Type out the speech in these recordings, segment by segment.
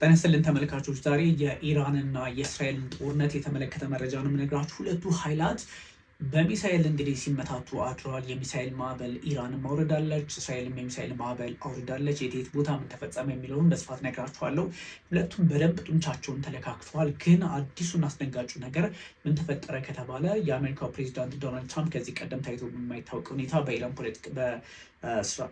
ጤና ይስጥልን ተመልካቾች፣ ዛሬ የኢራንና የእስራኤልን ጦርነት የተመለከተ መረጃ ነው የምነግራችሁ። ሁለቱ ኃይላት በሚሳኤል እንግዲህ ሲመታቱ አድረዋል። የሚሳኤል ማዕበል ኢራንን ማውረዳለች፣ እስራኤልም የሚሳኤል ማዕበል አውርዳለች። የት ቦታ ምን ተፈጸመ የሚለውን በስፋት ነግራችኋለሁ። ሁለቱም በደንብ ጡንቻቸውን ተለካክተዋል። ግን አዲሱን አስደንጋጩ ነገር ምን ተፈጠረ ከተባለ የአሜሪካው ፕሬዚዳንት ዶናልድ ትራምፕ ከዚህ ቀደም ታይቶ በማይታወቅ ሁኔታ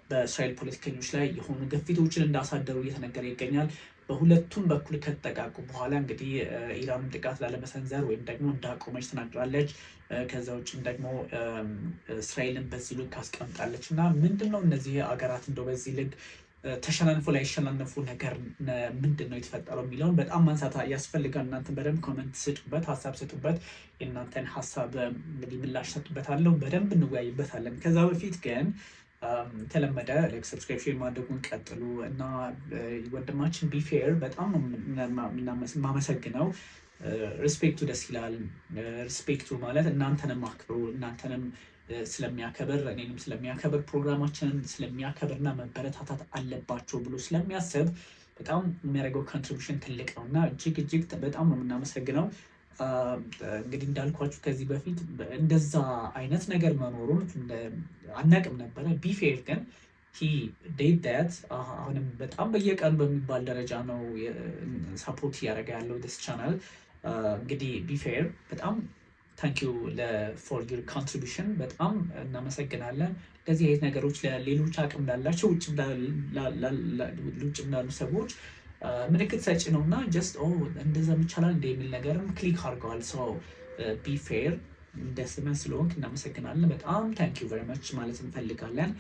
በእስራኤል ፖለቲከኞች ላይ የሆኑ ግፊቶችን እንዳሳደሩ እየተነገረ ይገኛል። በሁለቱም በኩል ከተጠቃቁ በኋላ እንግዲህ ኢራንን ጥቃት ላለመሰንዘር ወይም ደግሞ እንዳቆመች ተናግራለች። ከዛ ውጭም ደግሞ እስራኤልን በዚህ ልክ አስቀምጣለች እና ምንድነው እነዚህ ሀገራት እንደው በዚህ ልክ ተሸናንፎ ላይ ያሸናነፉ ነገር ምንድን ነው የተፈጠረው የሚለውን በጣም ማንሳት ያስፈልጋል። እናንተን በደንብ ኮመንት ስጡበት፣ ሀሳብ ስጡበት። የእናንተን ሀሳብ እንግዲህ ምላሽ ሰጡበታለሁ፣ በደንብ እንወያይበታለን። ከዛ በፊት ግን ተለመደ ላይክ ሰብስክሪፕሽን ማድረጉን ቀጥሉ እና ወንድማችን ቢፌር በጣም ነው የማመሰግነው። ሪስፔክቱ ደስ ይላል። ሪስፔክቱ ማለት እናንተንም አክብሩ፣ እናንተንም ስለሚያከብር እኔንም ስለሚያከብር ፕሮግራማችንን ስለሚያከብርና መበረታታት አለባቸው ብሎ ስለሚያስብ በጣም የሚያደርገው ኮንትሪቢሽን ትልቅ ነው እና እጅግ በጣም ነው የምናመሰግነው። እንግዲህ እንዳልኳችሁ ከዚህ በፊት እንደዛ አይነት ነገር መኖሩን አናቅም ነበረ። ቢፌር ግን ዴት አሁንም በጣም በየቀኑ በሚባል ደረጃ ነው ሰፖርት እያደረገ ያለው ዲስ ቻናል። እንግዲህ ቢፌር በጣም ታንኪዩ ፎር ዩር ኮንትሪቢሽን፣ በጣም እናመሰግናለን። እንደዚህ አይነት ነገሮች ለሌሎች አቅም ላላቸው ውጭ እንዳሉ ሰዎች ምልክት ሰጪ ነው እና ጀስት እንደዛ ይቻላል እንደ የሚል ነገርም ክሊክ አድርገዋል። ሰው ቢፌር እንደ ስመ ስለሆንክ እናመሰግናለን። በጣም ታንኪዩ ቨሪ ማች ማለት እንፈልጋለን።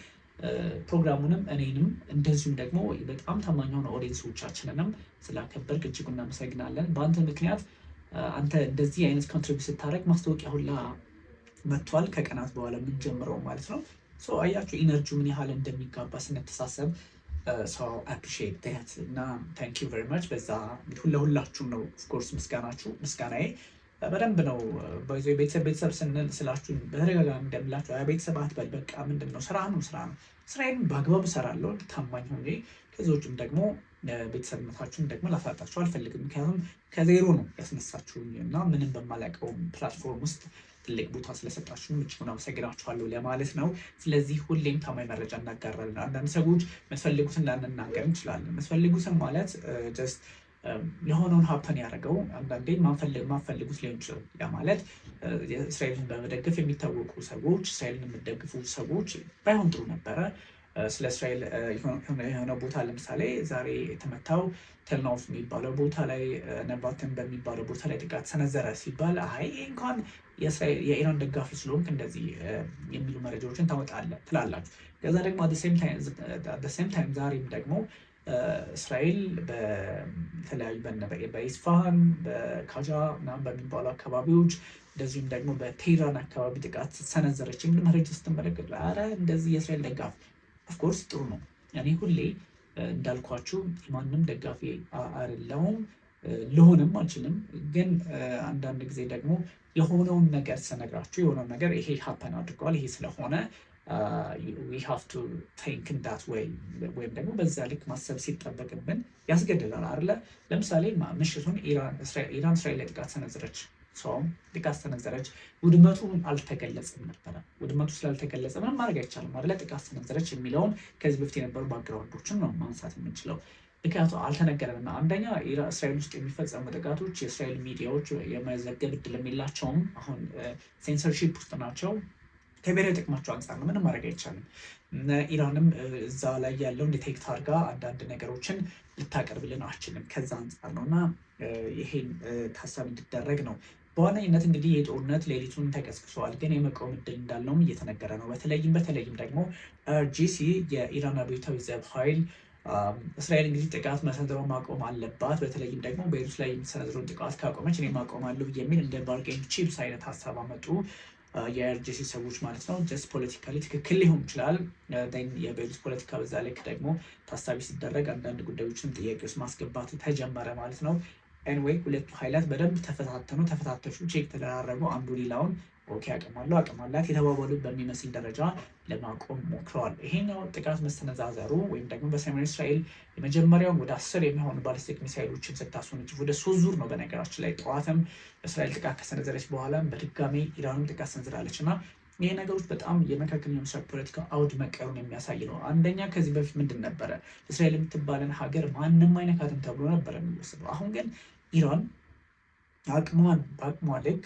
ፕሮግራሙንም እኔንም እንደዚሁም ደግሞ በጣም ታማኝ የሆነ ኦዲየንሶቻችንንም ስላከበርክ እጅጉ እናመሰግናለን። በአንተ ምክንያት አንተ እንደዚህ አይነት ኮንትሪቢዩት ስታደርግ ማስታወቂያ ሁላ መጥቷል፣ ከቀናት በኋላ የምንጀምረው ማለት ነው። አያችሁ ኢነርጂ ምን ያህል እንደሚጋባ ስንተሳሰብ። ሰው አፕሪሺየት ዳት እና ታንክ ዩ ቨሪ ማች። በዛ ለሁላችሁም ነው ኦፍኮርስ ምስጋናዬ በደንብ ነው። ቤተሰብ ስንል ስላችሁ በተደጋጋሚ እንደምላችሁ ቤተሰብ አትበል፣ በቃ ምንድን ነው ስራ ነው። ስራዬን በአግባቡ እሰራለሁ ታማኝ ሆኜ። ከዚህ ውጭም ደግሞ ቤተሰብነታችሁን ደግሞ ላሳጣችሁ አልፈልግም። ምክንያቱም ከዜሮ ነው ያስነሳችሁኝ እና ምንም በማላውቀው ፕላትፎርም ውስጥ ትልቅ ቦታ ስለሰጣችሁን እጅጉን አመሰግናችኋለሁ ለማለት ነው። ስለዚህ ሁሌም ታማኝ መረጃ እናጋራለን። አንዳንድ ሰዎች መስፈልጉትን ላንናገር እንችላለን። መስፈልጉትን ማለት ጀስት የሆነውን ሀፕን ያደረገው አንዳንዴ ማንፈልጉት ሊሆን ይችላል። ያ ማለት እስራኤልን በመደገፍ የሚታወቁ ሰዎች፣ እስራኤልን የሚደግፉ ሰዎች ባይሆን ጥሩ ነበረ። ስለ እስራኤል የሆነ ቦታ ለምሳሌ ዛሬ የተመታው ቴልኖቭ የሚባለው ቦታ ላይ ነባትን በሚባለው ቦታ ላይ ጥቃት ሰነዘረ ሲባል እንኳን የኢራን ደጋፊ ስለሆንክ እንደዚህ የሚሉ መረጃዎችን ታወጣለህ ትላላችሁ። ከዛ ደግሞ ሴም ታይም ዛሬም ደግሞ እስራኤል በተለያዩ በኢስፋሃን በካጃ ምናምን በሚባሉ አካባቢዎች እንደዚሁም ደግሞ በቴህራን አካባቢ ጥቃት ሰነዘረች የሚል መረጃ ስትመለከቱ እንደዚህ የእስራኤል ደጋፊ ኦፍኮርስ ጥሩ ነው። እኔ ሁሌ እንዳልኳችሁ ማንም ደጋፊ አይደለሁም፣ ልሆንም አልችልም። ግን አንዳንድ ጊዜ ደግሞ የሆነውን ነገር ስነግራችሁ የሆነውን ነገር ይሄ ሀፐን አድርገዋል፣ ይሄ ስለሆነ we have to think in that way ወይም ደግሞ በዛ ልክ ማሰብ ሲጠበቅብን ያስገድላል አይደለ? ለምሳሌ ምሽቱን ኢራን እስራኤል ላይ ጥቃት ሰነዘረች። ጥቃት ሰነዘረች፣ ውድመቱ አልተገለጸም ነበረ። ውድመቱ ስላልተገለጸ ምንም ማድረግ አይቻልም አይደለ? ጥቃት ሰነዘረች የሚለውን ከዚህ በፊት የነበሩ ባክግራውንዶችን ነው ማንሳት የምንችለው። ምክንያቱም አልተነገረንም። አንደኛ እስራኤል ውስጥ የሚፈጸሙ ጥቃቶች የእስራኤል ሚዲያዎች የመዘገብ እድል የላቸውም። አሁን ሴንሰርሺፕ ውስጥ ናቸው። ከብሔራዊ ጥቅማቸው አንጻር ነው፣ ምንም ማድረግ አይቻልም። ኢራንም እዛ ላይ ያለውን ዲቴክት አድርጋ አንዳንድ ነገሮችን ልታቀርብልን አችልም። ከዛ አንጻር ነው እና ይሄን ታሳቢ እንዲደረግ ነው። በዋነኝነት እንግዲህ የጦርነት ሌሊቱን ተቀስቅሰዋል፣ ግን የመቆም እድል እንዳለውም እየተነገረ ነው። በተለይም ደግሞ IRGC የኢራን አብዮታዊ ዘብ ኃይል እስራኤል እንግዲህ ጥቃት መሰንዘሯ ማቆም አለባት፣ በተለይም ደግሞ ቤይሩት ላይ የሚሰነዝረውን ጥቃት ካቆመች እኔ ማቆማለሁ የሚል እንደ ባርጌን ቺፕስ አይነት ሀሳብ አመጡ። የአይአርጂሲ ሰዎች ማለት ነው። ጀስት ፖለቲካሊ ትክክል ሊሆን ይችላል። የቤይሩት ፖለቲካ በዛ ልክ ደግሞ ታሳቢ ሲደረግ አንዳንድ ጉዳዮችን ጥያቄ ውስጥ ማስገባት ተጀመረ ማለት ነው። ኤንዌይ ሁለቱ ኃይላት በደንብ ተፈታተሹ፣ ቼክ ተደራረጉ፣ አንዱ ሌላውን ኦኬ አቅም አላት የተባባሉ በሚመስል ደረጃ ለማቆም ሞክረዋል። ይሄኛው ጥቃት መሰነዛዘሩ ወይም ደግሞ በሰሜን እስራኤል የመጀመሪያውን ወደ 10 የሚሆኑ ባሊስቲክ ሚሳይሎችን ስታስወነጭፍ ወደ 3 ዙር ነው። በነገራችን ላይ ጠዋትም እስራኤል ጥቃት ከሰነዘረች በኋላም በድጋሚ ኢራንም ጥቃት ሰንዝራለች እና ይሄ ነገሮች በጣም የመካከለኛው ምስራቅ ፖለቲካ አውድ መቀየሩን የሚያሳይ ነው። አንደኛ ከዚህ በፊት ምንድን ነበረ? እስራኤል የምትባለን ሀገር ማንም አይነካትም ተብሎ ነበረ የሚወስደው። አሁን ግን ኢራን በአቅሟ ልክ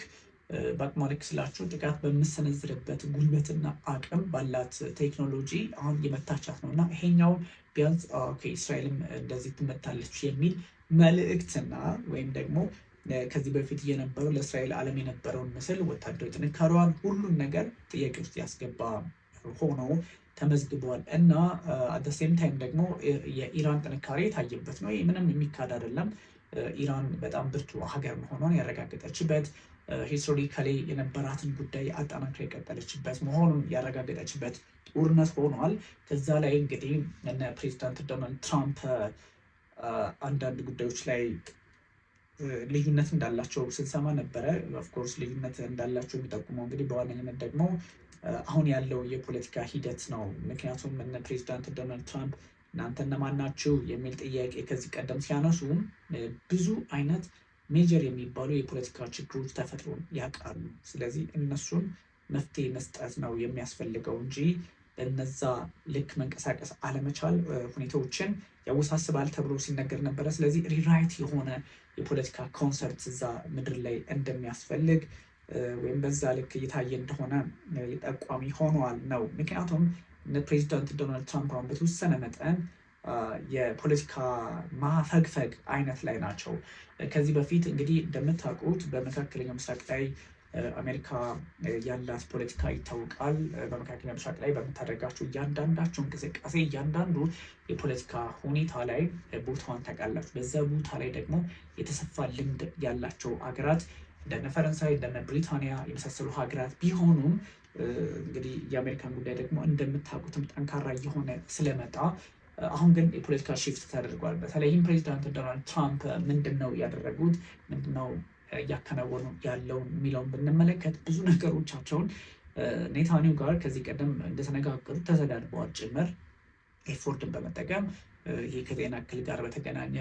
ስላችሁ ጥቃት በምሰነዝርበት ጉልበትና አቅም ባላት ቴክኖሎጂ አሁን የመታቻት ነው እና ይሄኛው ቢያንስ እስራኤልም እንደዚህ ትመታለች የሚል መልእክትና ወይም ደግሞ ከዚህ በፊት እየነበረው ለእስራኤል ዓለም የነበረውን ምስል ወታደራዊ ጥንካሬዋን ሁሉን ነገር ጥያቄ ውስጥ ያስገባ ሆኖ ተመዝግቧል እና አደሴም ታይም ደግሞ የኢራን ጥንካሬ የታየበት ነው። ይህ ምንም የሚካድ አይደለም። ኢራን በጣም ብርቱ ሀገር መሆኗን ያረጋገጠችበት ሂስቶሪካሊ የነበራትን ጉዳይ አጠናክራ የቀጠለችበት መሆኑን ያረጋገጠችበት ጦርነት ሆኗል። ከዛ ላይ እንግዲህ እነ ፕሬዚዳንት ዶናልድ ትራምፕ አንዳንድ ጉዳዮች ላይ ልዩነት እንዳላቸው ስንሰማ ነበረ። ኦፍኮርስ ልዩነት እንዳላቸው የሚጠቁመው እንግዲህ በዋነኝነት ደግሞ አሁን ያለው የፖለቲካ ሂደት ነው። ምክንያቱም እነ ፕሬዚዳንት ዶናልድ ትራምፕ እናንተ እነማን ናችሁ የሚል ጥያቄ ከዚህ ቀደም ሲያነሱ ብዙ አይነት ሜጀር የሚባሉ የፖለቲካ ችግሮች ተፈጥሮ ያውቃሉ። ስለዚህ እነሱን መፍትሄ መስጠት ነው የሚያስፈልገው እንጂ በነዛ ልክ መንቀሳቀስ አለመቻል ሁኔታዎችን ያወሳስባል ተብሎ ሲነገር ነበረ። ስለዚህ ሪራይት የሆነ የፖለቲካ ኮንሰርት እዛ ምድር ላይ እንደሚያስፈልግ ወይም በዛ ልክ እየታየ እንደሆነ ጠቋሚ ሆኗል ነው። ምክንያቱም ፕሬዚዳንት ዶናልድ ትራምፕ አሁን በተወሰነ መጠን የፖለቲካ ማፈግፈግ አይነት ላይ ናቸው። ከዚህ በፊት እንግዲህ እንደምታውቁት በመካከለኛው ምስራቅ ላይ አሜሪካ ያላት ፖለቲካ ይታወቃል። በመካከለኛው ምስራቅ ላይ በምታደርጋቸው እያንዳንዳቸው እንቅስቃሴ እያንዳንዱ የፖለቲካ ሁኔታ ላይ ቦታዋን ታውቃላችሁ። በዛ ቦታ ላይ ደግሞ የተሰፋ ልምድ ያላቸው ሀገራት እንደነ ፈረንሳይ እንደነ ብሪታንያ የመሳሰሉ ሀገራት ቢሆኑም እንግዲህ የአሜሪካን ጉዳይ ደግሞ እንደምታውቁትም ጠንካራ እየሆነ ስለመጣ አሁን ግን የፖለቲካ ሽፍት ተደርጓል። በተለይም ፕሬዚዳንት ዶናልድ ትራምፕ ምንድን ነው ያደረጉት፣ ምንድነው እያከናወኑ ያለውን የሚለውን ብንመለከት ብዙ ነገሮቻቸውን ኔታንያሁ ጋር ከዚህ ቀደም እንደተነጋገሩ ተሰዳድበዋል ጭምር ኤፎርድን በመጠቀም ይህ ከጤና እክል ጋር በተገናኘ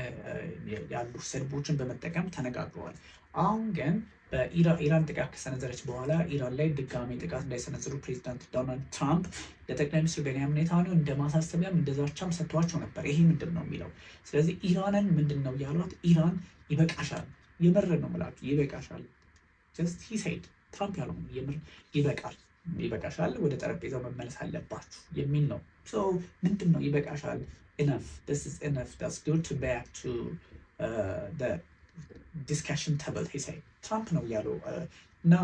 ያሉ ስድቦችን በመጠቀም ተነጋግረዋል። አሁን ግን በኢራን ጥቃት ከሰነዘረች በኋላ ኢራን ላይ ድጋሚ ጥቃት እንዳይሰነዝሩ ፕሬዚዳንት ዶናልድ ትራምፕ ለጠቅላይ ሚኒስትር ቤንያሚን ኔታንያሁ እንደ ማሳሰቢያም እንደ ዛቻም ሰጥቷቸው ነበር። ይሄ ምንድን ነው የሚለው ስለዚህ ኢራንን ምንድን ነው ያሏት? ኢራን ይበቃሻል፣ የምር ነው የምላችሁ ይበቃሻል። ጀስት ሂ ሴድ ትራምፕ ያለው የምር ይበቃሻል፣ ወደ ጠረጴዛው መመለስ አለባችሁ የሚል ነው። ምንድን ነው ይበቃሻል? enough, this is enough, that's good to back to the discussion table, he said ትራምፕ ነው ያለው እና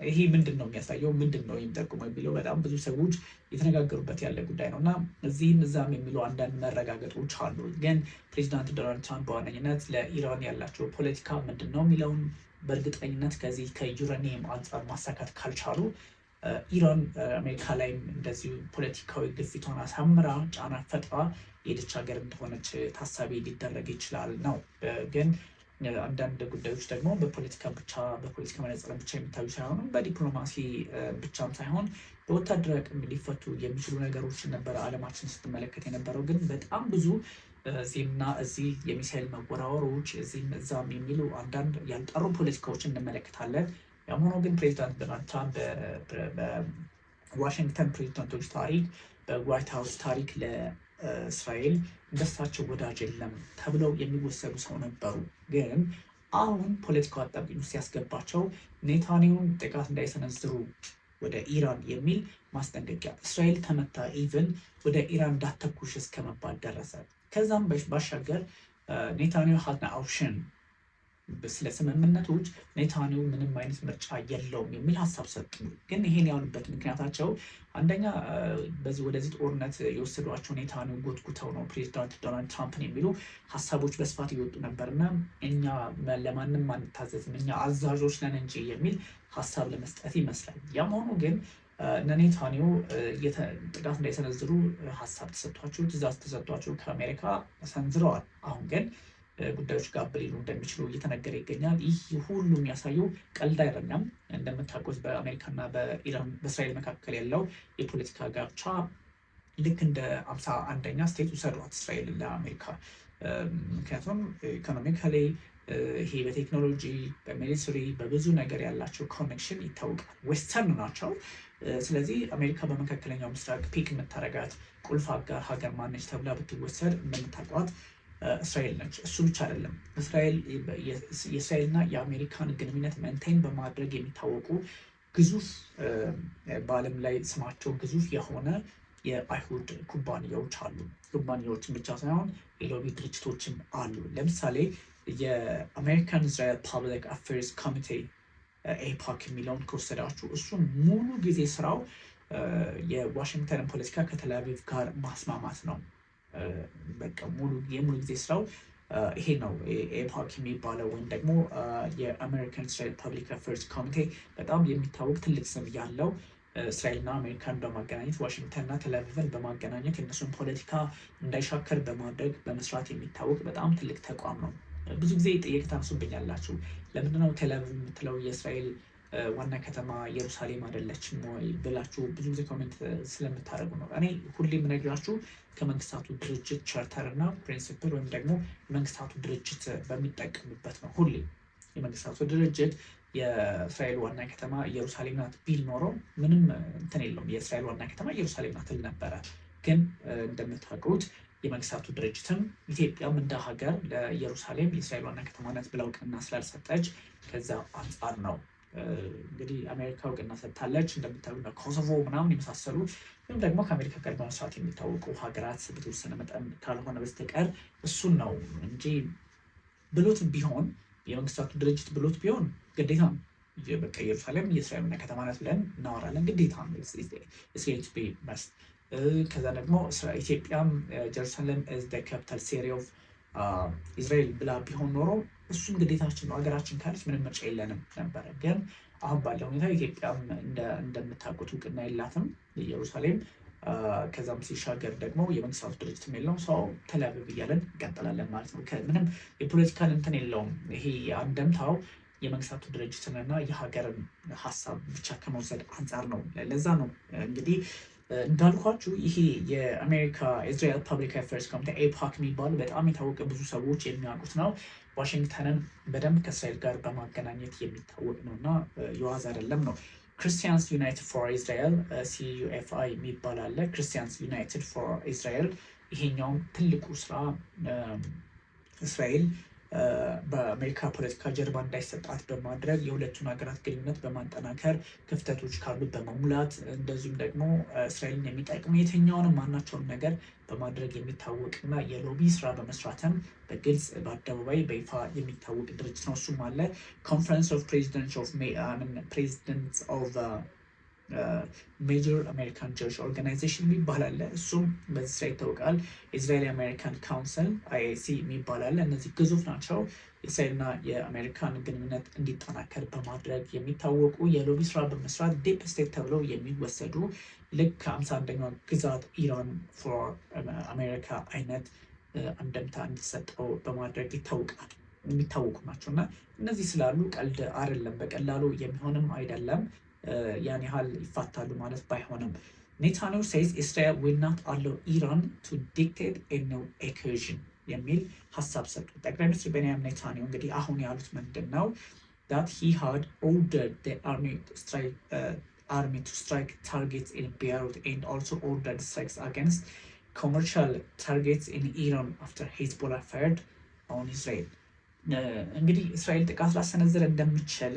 ይሄ ምንድን ነው የሚያሳየው፣ ምንድን ነው የሚጠቁመው የሚለው በጣም ብዙ ሰዎች የተነጋገሩበት ያለ ጉዳይ ነው እና እዚህም እዛም የሚሉ አንዳንድ መረጋገጦች አሉ። ግን ፕሬዚዳንት ዶናልድ ትራምፕ በዋነኝነት ለኢራን ያላቸው ፖለቲካ ምንድን ነው የሚለውን በእርግጠኝነት ከዚህ ከዩራኒየም አንጻር ማሳካት ካልቻሉ ኢራን አሜሪካ ላይም እንደዚሁ ፖለቲካዊ ግፊቷን አሳምራ ጫና ፈጥራ የሄደች ሀገር እንደሆነች ታሳቢ ሊደረግ ይችላል ነው። ግን አንዳንድ ጉዳዮች ደግሞ በፖለቲካ መነጽር ብቻ የሚታዩ ሳይሆኑ በዲፕሎማሲ ብቻም ሳይሆን በወታደራዊ አቅም ሊፈቱ የሚችሉ ነገሮችን ነበረ ዓለማችን ስትመለከት የነበረው። ግን በጣም ብዙ እዚህና እዚህ የሚሳይል መወራወሮች እዚህም እዛም የሚሉ አንዳንድ ያልጠሩ ፖለቲካዎችን እንመለከታለን። ያም ሆኖ ግን ፕሬዚዳንት ዶናልድ ትራምፕ በዋሽንግተን ፕሬዚዳንቶች ታሪክ በዋይት ሀውስ ታሪክ ለእስራኤል እንደሳቸው ወዳጅ የለም ተብለው የሚወሰዱ ሰው ነበሩ። ግን አሁን ፖለቲካው አጣብቂኝ ውስጥ ሲያስገባቸው ኔታንያሁን ጥቃት እንዳይሰነዝሩ ወደ ኢራን የሚል ማስጠንቀቂያ፣ እስራኤል ተመታ ኢቨን ወደ ኢራን እንዳተኩሽ እስከ መባል ደረሰ። ከዛም ባሻገር ኔታንያሁ ሀዝና ኦፕሽን ስለ ስምምነቶች ኔታንያሁ ምንም አይነት ምርጫ የለውም የሚል ሀሳብ ሰጡ። ግን ይሄን ያሉበት ምክንያታቸው አንደኛ ወደዚህ ጦርነት የወሰዷቸው ኔታንያሁ ጎትጉተው ነው ፕሬዚዳንት ዶናልድ ትራምፕን የሚሉ ሀሳቦች በስፋት ይወጡ ነበርና እኛ ለማንም አንታዘዝም እኛ አዛዦች ነን እንጂ የሚል ሀሳብ ለመስጠት ይመስላል። ያም ሆኖ ግን ኔታንያሁ ጥቃት እንዳይሰነዝሩ ሀሳብ ተሰጥቷቸው ትእዛዝ ተሰጥቷቸው ከአሜሪካ ሰንዝረዋል። አሁን ግን ጉዳዮች ጋር ሊሉ እንደሚችሉ እየተነገረ ይገኛል። ይህ ሁሉ የሚያሳየው ቀልድ አይደለም። እንደምታውቁት በአሜሪካና በእስራኤል መካከል ያለው የፖለቲካ ጋብቻ ልክ እንደ 51ኛ ስቴት ውሰዷት እስራኤል ለአሜሪካ። ምክንያቱም ኢኮኖሚካሊ ይሄ በቴክኖሎጂ በሚሊተሪ በብዙ ነገር ያላቸው ኮኔክሽን ይታወቃል። ዌስተርን ናቸው። ስለዚህ አሜሪካ በመካከለኛው ምስራቅ ፒክ የምታረጋት ቁልፍ አጋር ሀገር ማነች ተብላ ብትወሰድ እንደምታውቋት እስራኤል ነች። እሱ ብቻ አይደለም። የእስራኤልና የአሜሪካን ግንኙነት መንቴን በማድረግ የሚታወቁ ግዙፍ በዓለም ላይ ስማቸው ግዙፍ የሆነ የአይሁድ ኩባንያዎች አሉ። ኩባንያዎችን ብቻ ሳይሆን የሎቢ ድርጅቶችም አሉ። ለምሳሌ የአሜሪካን እስራኤል ፐብሊክ አፌርስ ኮሚቴ ኤፓክ የሚለውን ከወሰዳችሁ እሱ ሙሉ ጊዜ ስራው የዋሽንግተንን ፖለቲካ ከተል አቪቭ ጋር ማስማማት ነው። በቃ የሙሉ ጊዜ ስራው ይሄ ነው። ኤፓክ የሚባለው ወይም ደግሞ የአሜሪካን እስራኤል ፐብሊክ አፌርስ ኮሚቴ በጣም የሚታወቅ ትልቅ ስም ያለው እስራኤልና አሜሪካን በማገናኘት ዋሽንግተንና ቴል አቪቭን በማገናኘት የእነሱን ፖለቲካ እንዳይሻከር በማድረግ በመስራት የሚታወቅ በጣም ትልቅ ተቋም ነው። ብዙ ጊዜ ጥያቄ ታነሱብኛላችሁ። ለምንድነው ቴል አቪቭ የምትለው የእስራኤል ዋና ከተማ ኢየሩሳሌም አይደለችም ወይ ብላችሁ ብዙ ጊዜ ኮሜንት ስለምታደርጉ ነው። እኔ ሁሌ የምነግራችሁ ከመንግስታቱ ድርጅት ቻርተር እና ፕሪንሲፕል ወይም ደግሞ መንግስታቱ ድርጅት በሚጠቀምበት ነው። ሁሌ የመንግስታቱ ድርጅት የእስራኤል ዋና ከተማ ኢየሩሳሌም ናት ቢል ኖሮ ምንም እንትን የለውም። የእስራኤል ዋና ከተማ ኢየሩሳሌም ናት ል ነበረ። ግን እንደምታውቁት የመንግስታቱ ድርጅትም ኢትዮጵያም እንደ ሀገር ለኢየሩሳሌም የእስራኤል ዋና ከተማ ናት ብላ እውቅና ስላልሰጠች ከዛ አንጻር ነው እንግዲህ አሜሪካ እውቅና ሰጥታለች። እንደምታዩ ኮሶቮ ምናምን የመሳሰሉ ወይም ደግሞ ከአሜሪካ ጋር በመስራት የሚታወቁ ሀገራት በተወሰነ መጠን ካልሆነ በስተቀር እሱን ነው እንጂ ብሎት ቢሆን የመንግስታቱ ድርጅት ብሎት ቢሆን ግዴታ ነው። በቃ ኢየሩሳሌም የእስራኤል ዋና ከተማ ናት ብለን እናወራለን። ግዴታ ነው። ከዛ ደግሞ ኢትዮጵያም ጀሩሳሌም ኢዝ ዘ ካፒታል ሲቲ ኦፍ ኢዝራኤል ብላ ቢሆን ኖሮ እሱም ግዴታችን ነው። ሀገራችን ካለች ምንም ምርጫ የለንም ነበረ። ግን አሁን ባለው ሁኔታ ኢትዮጵያም እንደምታውቁት እውቅና የላትም ኢየሩሳሌም። ከዛም ሲሻገር ደግሞ የመንግስታቱ ድርጅትም የለውም። ሰው ቴል አቪቭ እያለን እንቀጥላለን ማለት ነው። ምንም የፖለቲካል እንትን የለውም። ይሄ አንደምታው የመንግስታቱ ድርጅትንና የሀገርን ሀሳብ ብቻ ከመውሰድ አንጻር ነው። ለዛ ነው እንግዲህ እንዳልኳችሁ ይሄ የአሜሪካ እስራኤል ፐብሊክ አፌርስ ኮሚቴ ኤፓክ የሚባሉ በጣም የታወቀ ብዙ ሰዎች የሚያውቁት ነው። ዋሽንግተንን በደንብ ከእስራኤል ጋር በማገናኘት የሚታወቅ ነው እና የዋዛ አይደለም ነው። ክርስቲያንስ ዩናይትድ ፎር እስራኤል CUFI የሚባል አለ። ክርስቲያንስ ዩናይትድ ፎር እስራኤል ይሄኛውም ትልቁ ስራ እስራኤል በአሜሪካ ፖለቲካ ጀርባ እንዳይሰጣት በማድረግ የሁለቱን ሀገራት ግንኙነት በማጠናከር ክፍተቶች ካሉ በመሙላት እንደዚሁም ደግሞ እስራኤልን የሚጠቅሙ የትኛውንም ማናቸውን ነገር በማድረግ የሚታወቅና የሎቢ ስራ በመስራትም በግልጽ በአደባባይ በይፋ የሚታወቅ ድርጅት ነው። እሱም አለ ኮንፈረንስ ኦፍ ፕሬዚደንትስ ኦፍ ሜጀር አሜሪካን ቸርች ኦርጋናይዜሽን የሚባል አለ። እሱም በዚህ ስራ ይታወቃል። እስራኤል አሜሪካን ካውንስል IAC የሚባል አለ። እነዚህ ግዙፍ ናቸው። የእስራኤልና የአሜሪካን ግንኙነት እንዲጠናከር በማድረግ የሚታወቁ የሎቢ ስራ በመስራት ዲፕ ስቴት ተብለው የሚወሰዱ ልክ 51ኛው ግዛት ኢራን ፎር አሜሪካ አይነት አንደምታ እንዲሰጠው በማድረግ የሚታወቁ ናቸው እና እነዚህ ስላሉ ቀልድ አይደለም፣ በቀላሉ የሚሆንም አይደለም። ያን ያህል ይፋታሉ ማለት ባይሆንም ኔታንያሁ ሴዝ እስራኤል ዊል ናት አለው ኢራን ቱ ዲክቴት ኤ ኒው ኢኩዌሽን የሚል ሀሳብ ሰጡ። ጠቅላይ ሚኒስትር ቤንያሚን ኔታንያሁ እንግዲህ አሁን ያሉት ምንድን ነው? that he had ordered the army to strike targets in Beirut and also ordered strikes against commercial targets in Iran after Hezbollah fired on Israel። እንግዲህ እስራኤል ጥቃት ላሰነዝር እንደምችል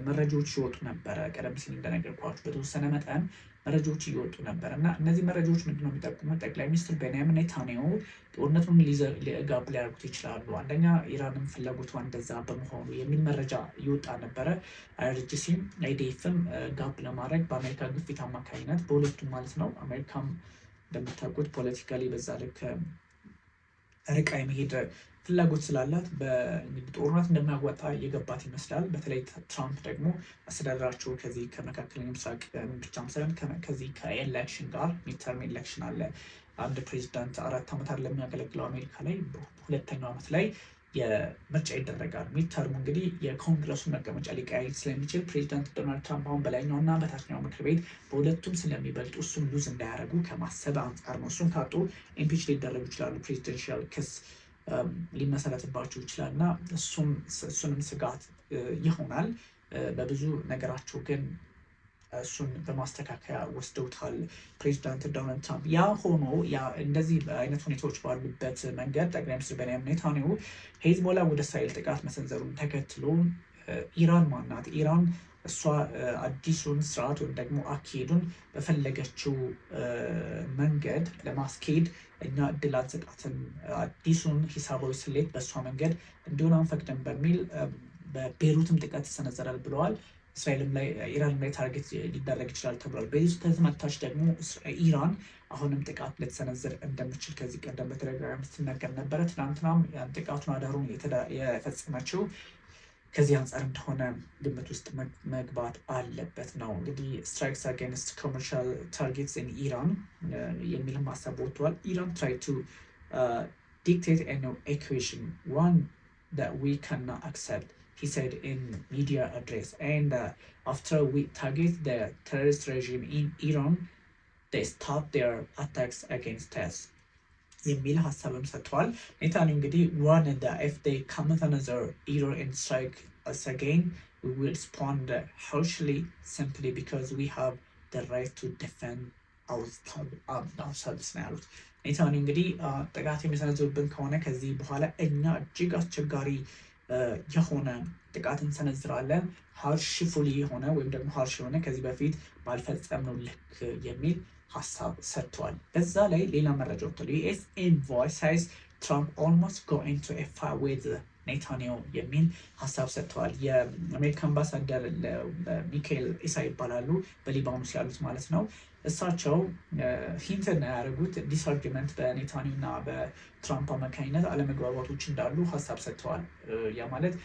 መረጃዎች ይወጡ ነበረ። ቀደም ሲል እንደነገርኳችሁ በተወሰነ መጠን መረጃዎች እየወጡ ነበር እና እነዚህ መረጃዎች ምንድነው የሚጠቁሙት? ጠቅላይ ሚኒስትር ቤንያሚን ኔታንያሁ ጦርነቱን ጋብ ሊያደርጉት ይችላሉ፣ አንደኛ ኢራንም ፍላጎቷ እንደዛ በመሆኑ የሚል መረጃ እየወጣ ነበረ። IRGCም IDFም ጋብ ለማድረግ በአሜሪካ ግፊት አማካኝነት በሁለቱም ማለት ነው። አሜሪካም እንደምታውቁት ፖለቲካሊ በዛ ልክ ርቃ የመሄድ ፍላጎት ስላላት በጦርነት እንደማያዋጣ የገባት ይመስላል። በተለይ ትራምፕ ደግሞ አስተዳደራቸው ከዚህ ከመካከለኛው ምስራቅ ብቻም ሳይሆን ከዚህ ከኤሌክሽን ጋር ሚድተርም ኤሌክሽን አለ። አንድ ፕሬዚዳንት 4 ዓመት ለሚያገለግለው አሜሪካ ላይ በሁለተኛው ዓመት ላይ የምርጫ ይደረጋል። ሚድተርሙ እንግዲህ የኮንግረሱን መቀመጫ ሊቀያይር ስለሚችል ፕሬዚዳንት ዶናልድ ትራምፕ አሁን በላይኛው እና በታችኛው ምክር ቤት በሁለቱም ስለሚበልጡ እሱን ሉዝ እንዳያደርጉ ከማሰብ አንጻር ነው። እሱን ካጡ ኢምፒች ሊደረጉ ይችላሉ። ፕሬዚደንሻል ክስ ሊመሰረትባቸው ይችላል እና እሱንም ስጋት ይሆናል። በብዙ ነገራቸው ግን እሱን በማስተካከያ ወስደውታል ፕሬዚዳንት ዶናልድ ትራምፕ። ያ ሆኖ እንደዚህ አይነት ሁኔታዎች ባሉበት መንገድ ጠቅላይ ሚኒስትር ቤንያሚን ኔታንያሁ ሄዝቦላ ወደ እስራኤል ጥቃት መሰንዘሩን ተከትሎ ኢራን ማናት? ኢራን እሷ አዲሱን ስርዓት ወይም ደግሞ አካሄዱን በፈለገችው መንገድ ለማስኬድ እኛ እድል አንሰጣትም፣ አዲሱን ሂሳባዊ ስሌት በእሷ መንገድ እንዲሆን አንፈቅድም በሚል በቤሩትም ጥቃት ይሰነዘራል ብለዋል። እስራኤልም ላይ ኢራንም ላይ ታርጌት ሊደረግ ይችላል ተብሏል። በዚህ ከተመታች ደግሞ ኢራን አሁንም ጥቃት ልትሰነዝር እንደምችል ከዚህ ቀደም በተደጋጋሚ ስትናገር ነበረ። ትናንትናም ጥቃቱን አዳሩን የፈጸመችው ከዚህ አንጻር እንደሆነ ግምት ውስጥ መግባት አለበት ነው። እንግዲህ ስትራይክስ አጋንስት ኮመርሻል ታርጌትስ ኢን ኢራን የሚልም ሀሳብ ወጥቷል። ኢራን ትራይ ቱ ዲክቴት ኤ ኒው ኢኩዌሽን ዋን that we cannot accept, he said in media address. And after we target the terrorist regime in Iran, they stop their attacks against us. የሚል ሀሳብም ሰጥተዋል። ኔታንያሁ እንግዲህ one that if they commit another error and strike us again, we will respond harshly simply because we have the right to defend ourselves ነው ያሉት። ኔታንያሁ እንግዲህ ጥቃት የሚሰነዝሩብን ከሆነ ከዚህ በኋላ እኛ እጅግ አስቸጋሪ የሆነ ጥቃት እንሰነዝራለን፣ ሃርሽፉሊ የሆነ ወይም ደግሞ ሃርሽ የሆነ ከዚህ በፊት ባልፈጸምነው ልክ የሚል ሀሳብ ሰጥተዋል። በዛ ላይ ሌላ መረጃ ወጥቷል። ዩኤስ ኤንቮይ ሳይዝ ትራምፕ ኦልሞስት ጎኢንግ ቱ ኤ ፋይት ዊዝ ኔታንያሁ የሚል ሀሳብ ሰጥተዋል። የአሜሪካ አምባሳደር ሚካኤል ኢሳ ይባላሉ፣ በሊባኖስ ያሉት ማለት ነው። እሳቸው ሂንትን ያደረጉት ዲስአርጊመንት በኔታንያሁ እና በትራምፕ አማካኝነት አለመግባባቶች እንዳሉ ሀሳብ ሰጥተዋል። ያ ማለት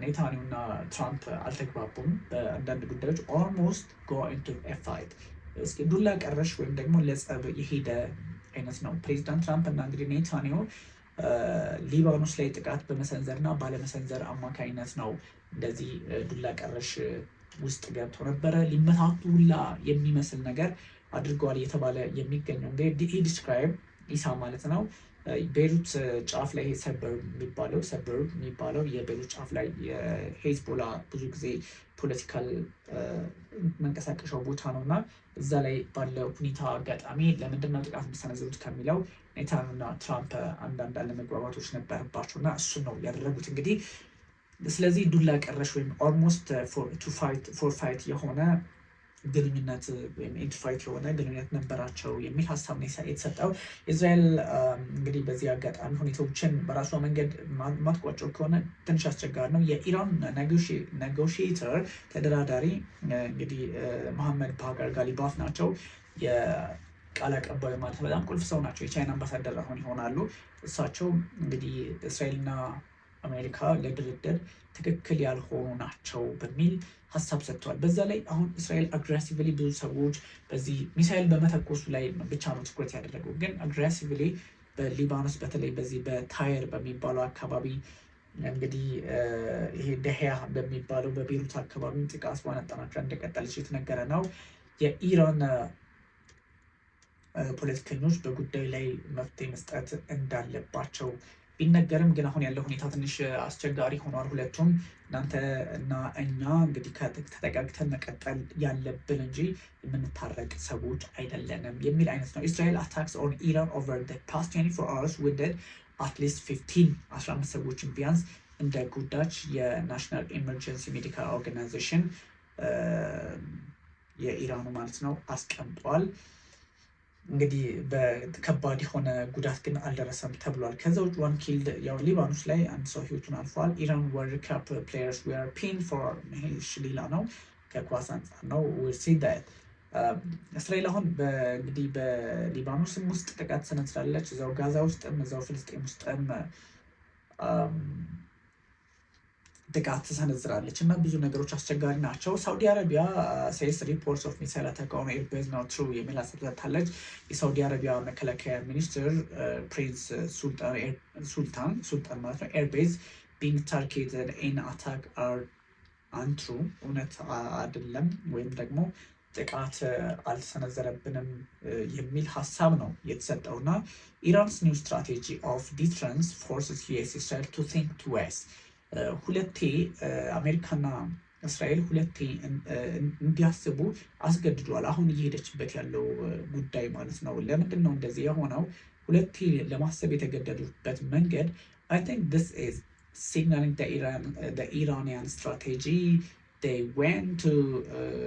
ኔታንያሁ እና ትራምፕ አልተግባቡም በአንዳንድ ጉዳዮች። ኦልሞስት ጎ ኢንቱ ኤ ፋይት ዱላ ቀረሽ ወይም ደግሞ ለጸብ የሄደ አይነት ነው። ፕሬዚዳንት ትራምፕ እና እንግዲህ ኔታንያሁ ሊባኖስ ላይ ጥቃት በመሰንዘር እና ባለመሰንዘር አማካኝነት ነው እንደዚህ ዱላ ቀረሽ ውስጥ ገብቶ ነበረ። ሊመታቱ ሁላ የሚመስል ነገር አድርገዋል እየተባለ የሚገኘው እንግዲህ ዲስክራይብ ኢሳ ማለት ነው። ቤሩት ጫፍ ላይ ሰበርብ የሚባለው የቤሩት ጫፍ ላይ የሄዝቦላ ብዙ ጊዜ ፖለቲካል መንቀሳቀሻው ቦታ ነው እና እዛ ላይ ባለው ሁኔታ አጋጣሚ ለምንድነው ጥቃት የሚሰነዘሩት ከሚለው ኔታንያሁ እና ትራምፕ አንዳንድ አለመግባባቶች ነበረባቸው እና እሱን ነው ያደረጉት እንግዲህ። ስለዚህ ዱላ ቀረሽ ወይም ኦልሞስት ፎር ፋይት የሆነ ግንኙነት ወይም ኤንድ ፋይት የሆነ ግንኙነት ነበራቸው የሚል ሀሳብ ነው የተሰጠው። እስራኤል እንግዲህ በዚህ አጋጣሚ ሁኔታዎችን በራሷ መንገድ ማትቋጨው ከሆነ ትንሽ አስቸጋሪ ነው። የኢራን ኔጎሽዬተር ተደራዳሪ እንግዲህ መሐመድ ባጋር ጋሊባፍ ናቸው። የቃል አቀባዩ ማለት በጣም ቁልፍ ሰው ናቸው። የቻይና አምባሳደር አሁን ይሆናሉ። እሳቸው እንግዲህ እስራኤልና አሜሪካ ለድርድር ትክክል ያልሆኑ ናቸው በሚል ሀሳብ ሰጥተዋል። በዛ ላይ አሁን እስራኤል አግሬሲቭሊ ብዙ ሰዎች በዚህ ሚሳይል በመተኮሱ ላይ ብቻ ነው ትኩረት ያደረገው፣ ግን አግሬሲቭሊ በሊባኖስ በተለይ በዚህ በታየር በሚባለው አካባቢ እንግዲህ ይሄ ደህያ በሚባለው በቤሩት አካባቢ ጥቃቷን አጠናክራ እንደቀጠለች የተነገረ ነው። የኢራን ፖለቲከኞች በጉዳዩ ላይ መፍትሄ መስጠት እንዳለባቸው ቢነገርም ግን አሁን ያለው ሁኔታ ትንሽ አስቸጋሪ ሆኗል። ሁለቱም እናንተ እና እኛ እንግዲህ ተጠጋግተን መቀጠል ያለብን እንጂ የምንታረቅ ሰዎች አይደለንም የሚል አይነት ነው። እስራኤል አታክስ ኦን ኢራን ኦቨር ዘ ፓስት 24 hours ውድድ አትሊስት 15 ሰዎችን ቢያንስ እንደ ጉዳች የናሽናል ኢመርጀንሲ ሜዲካል ኦርጋናይዜሽን የኢራኑ ማለት ነው አስቀምጧል። እንግዲህ በከባድ የሆነ ጉዳት ግን አልደረሰም ተብሏል። ከዛ ውጭ ዋን ኪልድ ያው ሊባኖስ ላይ አንድ ሰው ህይወቱን አልፏል። ኢራን ወርልድ ካፕ ፕሌየርስ ዌር ፒን ፎር ሌላ ነው ከኳስ አንጻር ነው ሲዳት እስራኤል አሁን እንግዲህ በሊባኖስም ውስጥ ጥቃት ሰነዝራለች። እዛው ጋዛ ውስጥም እዛው ፍልስጤም ውስጥም ጥቃት ትሰነዝራለች እና ብዙ ነገሮች አስቸጋሪ ናቸው። ሳውዲ አረቢያ ሴስ ሪፖርትስ ኦፍ ሚሳይል አታክ ኦን ኤርቤዝ ናት ትሩ የሚል አሰጥታለች። የሳውዲ አረቢያ መከላከያ ሚኒስትር ፕሪንስ ሱልጣን ማለት ነው ኤርቤዝ ቢንግ ታርጌትድ ኢን አታክ አር አንትሩ እውነት አይደለም ወይም ደግሞ ጥቃት አልተሰነዘረብንም የሚል ሀሳብ ነው የተሰጠው እና ኢራንስ ኒው ስትራቴጂ ኦፍ ዲትረንስ ፎርስስ ዩኤስ እስራኤል ቱ ቲንክ ትዋይስ ሁለቴ አሜሪካና እስራኤል ሁለቴ እንዲያስቡ አስገድዷል። አሁን እየሄደችበት ያለው ጉዳይ ማለት ነው። ለምንድን ነው እንደዚህ የሆነው? ሁለቴ ለማሰብ የተገደዱበት መንገድ I think this is signaling the Iranian strategy they went to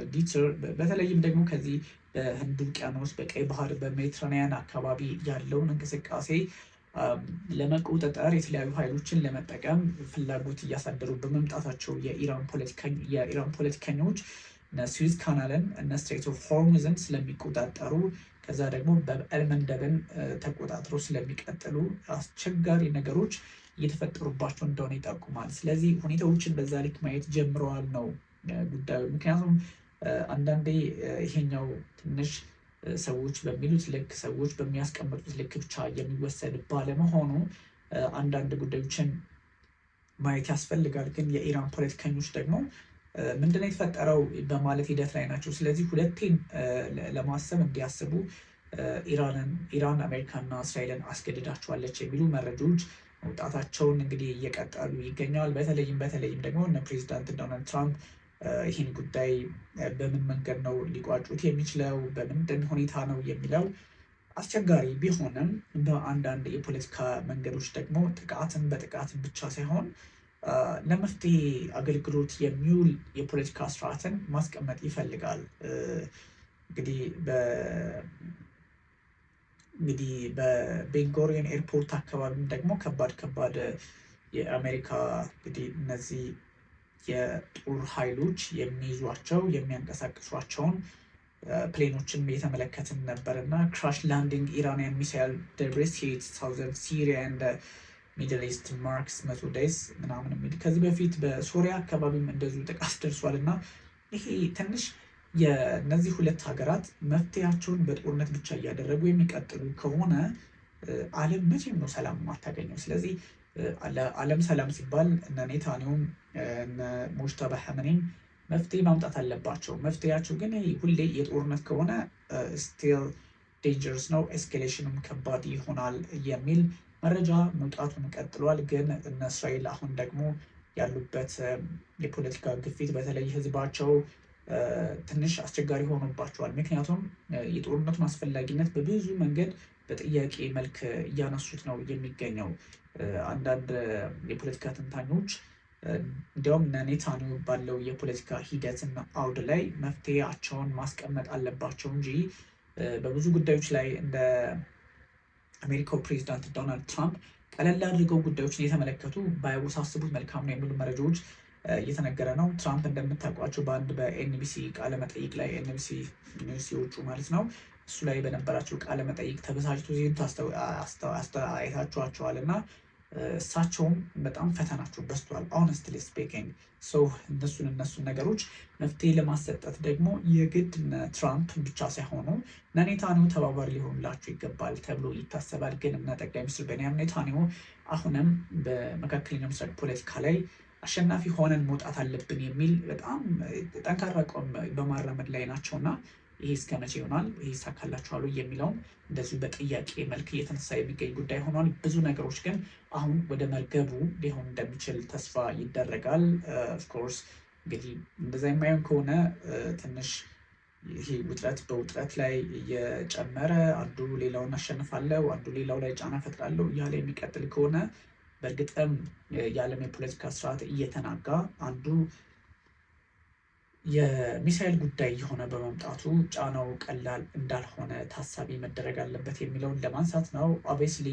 deter በተለይም ደግሞ ከዚህ በህንድ ውቅያኖስ በቀይ ባህር በሜዲትራኒያን አካባቢ ያለውን እንቅስቃሴ ለመቆጣጠር የተለያዩ ኃይሎችን ለመጠቀም ፍላጎት እያሳደሩ በመምጣታቸው የኢራን ፖለቲከኞች ስዊዝ ካናልን እነ ስትሬት ኦፍ ሆርሙዝን ስለሚቆጣጠሩ ከዛ ደግሞ በበብ መንደብን ተቆጣጥሮ ስለሚቀጥሉ አስቸጋሪ ነገሮች እየተፈጠሩባቸው እንደሆነ ይጠቁማል። ስለዚህ ሁኔታዎችን በዛ ልክ ማየት ጀምረዋል ነው ጉዳዩ። ምክንያቱም አንዳንዴ ይሄኛው ትንሽ ሰዎች በሚሉት ልክ ሰዎች በሚያስቀምጡት ልክ ብቻ የሚወሰድ ባለመሆኑ አንዳንድ ጉዳዮችን ማየት ያስፈልጋል። ግን የኢራን ፖለቲከኞች ደግሞ ምንድነው የተፈጠረው በማለት ሂደት ላይ ናቸው። ስለዚህ ሁለቴን ለማሰብ እንዲያስቡ ኢራን አሜሪካና እስራኤልን አስገድዳቸዋለች የሚሉ መረጃዎች መውጣታቸውን እንግዲህ እየቀጠሉ ይገኛል። በተለይም ደግሞ እነ ፕሬዚዳንት ዶናልድ ትራምፕ ይህን ጉዳይ በምን መንገድ ነው ሊቋጩት የሚችለው፣ በምንድን ሁኔታ ነው የሚለው አስቸጋሪ ቢሆንም በአንዳንድ የፖለቲካ መንገዶች ደግሞ ጥቃትን በጥቃትን ብቻ ሳይሆን ለመፍትሄ አገልግሎት የሚውል የፖለቲካ ስርዓትን ማስቀመጥ ይፈልጋል። እንግዲህ በቤንጎሪዮን ኤርፖርት አካባቢም ደግሞ ከባድ የአሜሪካ እንግዲህ እነዚህ የጦር ኃይሎች የሚይዟቸው የሚያንቀሳቅሷቸውን ፕሌኖችን የተመለከትን ነበር እና ክራሽ ላንዲንግ ኢራንያን ሚሳይል ደብሪስ ሂት ሳውዘርን ሲሪያ እንደ ሚድል ኢስት ማርክስ 100 ዴይስ ምናምን የሚል ከዚህ በፊት በሶሪያ አካባቢም እንደዚሁ ጥቃት ደርሷል እና ይሄ ትንሽ የእነዚህ ሁለት ሀገራት መፍትሄያቸውን በጦርነት ብቻ እያደረጉ የሚቀጥሉ ከሆነ ዓለም መቼም ነው ሰላም ማታገኘው። ስለዚህ ዓለም ሰላም ሲባል እነ ኔታንያሁም እነ ሙጅተባ ሐመኒም መፍትሄ ማምጣት አለባቸው። መፍትሄያቸው ግን ሁሌ የጦርነት ከሆነ ስቲል ዴንጀርስ ነው፣ ኤስኬሌሽንም ከባድ ይሆናል የሚል መረጃ መውጣቱን ቀጥሏል። ግን እነ እስራኤል አሁን ደግሞ ያሉበት የፖለቲካ ግፊት በተለይ ህዝባቸው ትንሽ አስቸጋሪ ሆኖባቸዋል። ምክንያቱም የጦርነቱን አስፈላጊነት በብዙ መንገድ በጥያቄ መልክ እያነሱት ነው የሚገኘው። አንዳንድ የፖለቲካ ተንታኞች እንዲያውም ኔታንያሁ ባለው የፖለቲካ ሂደትና አውድ ላይ መፍትሄያቸውን ማስቀመጥ አለባቸው እንጂ በብዙ ጉዳዮች ላይ እንደ አሜሪካው ፕሬዚዳንት ዶናልድ ትራምፕ ቀለል አድርገው ጉዳዮችን እየተመለከቱ ባያወሳስቡት መልካም ነው የሚሉ መረጃዎች እየተነገረ ነው። ትራምፕ እንደምታውቋቸው በአንድ በኤንቢሲ ቃለመጠይቅ ላይ ኤንቢሲ ኒውሲዎቹ ማለት ነው እሱ ላይ በነበራቸው ቃለመጠይቅ ተበሳጭቶ ዜና አይታችኋቸዋል እና እሳቸውም በጣም ፈተናቸው በዝቷል። ኦነስትሊ ስፒኪንግ እነሱን ነገሮች መፍትሄ ለማሰጠት ደግሞ የግድ ትራምፕ ብቻ ሳይሆኑ ኔታንያሁ ተባባሪ ሊሆኑላቸው ይገባል ተብሎ ይታሰባል። ግን ጠቅላይ ሚኒስትር ቤንያሚን ኔታንያሁ አሁንም በመካከለኛው ምስራቅ ፖለቲካ ላይ አሸናፊ ሆነን መውጣት አለብን የሚል በጣም ጠንካራ አቋም በማራመድ ላይ ናቸውና ይሄ እስከ መቼ ይሆናል፣ ይሄ ይሳካላችኋል የሚለውም እንደዚሁ በጥያቄ መልክ እየተነሳ የሚገኝ ጉዳይ ሆኗል። ብዙ ነገሮች ግን አሁን ወደ መርገቡ ሊሆን እንደሚችል ተስፋ ይደረጋል። ኦፍኮርስ እንግዲህ እንደዛ የማይሆን ከሆነ ትንሽ ይሄ ውጥረት በውጥረት ላይ እየጨመረ አንዱ ሌላውን አሸንፋለሁ፣ አንዱ ሌላው ላይ ጫና ፈጥራለሁ እያለ የሚቀጥል ከሆነ በእርግጥም የዓለም የፖለቲካ ስርዓት እየተናጋ አንዱ የሚሳኤል ጉዳይ የሆነ በመምጣቱ ጫናው ቀላል እንዳልሆነ ታሳቢ መደረግ አለበት የሚለውን ለማንሳት ነው። ኦብቪየስሊ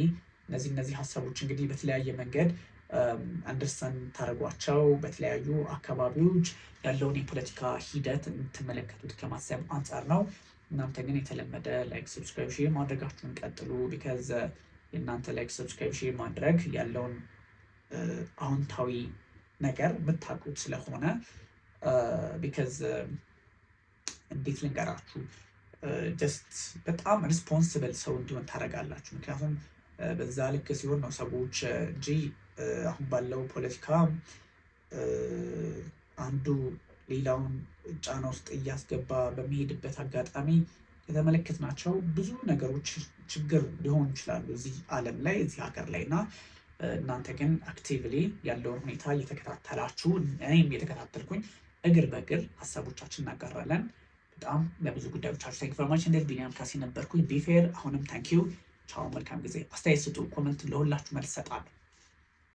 እነዚህ ሀሳቦች እንግዲህ በተለያየ መንገድ አንደርስታንድ ታደርጓቸው በተለያዩ አካባቢዎች ያለውን የፖለቲካ ሂደት የምትመለከቱት ከማሰብ አንጻር ነው። እናንተ ግን የተለመደ ላይክ፣ ሰብስክራይብ፣ ሼር ማድረጋችሁን ቀጥሉ። ቢካዝ የእናንተ ላይክ፣ ሰብስክራይብ፣ ሼር ማድረግ ያለውን አዎንታዊ ነገር የምታውቁት ስለሆነ ቢካዝ እንዴት ልንገራችሁ ጀስት በጣም ሪስፖንስብል ሰው እንዲሆን ታደርጋላችሁ። ምክንያቱም በዛ ልክ ሲሆን ነው ሰዎች እንጂ አሁን ባለው ፖለቲካ አንዱ ሌላውን ጫና ውስጥ እያስገባ በሚሄድበት አጋጣሚ የተመለከትናቸው ብዙ ነገሮች ችግር ሊሆኑ ይችላሉ እዚህ ዓለም ላይ እዚህ ሀገር ላይ እና እናንተ ግን አክቲቭሊ ያለውን ሁኔታ እየተከታተላችሁ እኔም እየተከታተልኩኝ እግር በእግር ሀሳቦቻችን እናጋራለን። በጣም ለብዙ ጉዳዮቻችሁ ታንክ ቨሪ ማች። እንደ ቢኒያም ካሴ ነበርኩኝ። ቢፌር አሁንም ታንኪዩ። ቻው፣ መልካም ጊዜ። አስተያየት ስጡ፣ ኮመንት ለሁላችሁ መልስ እሰጣለሁ።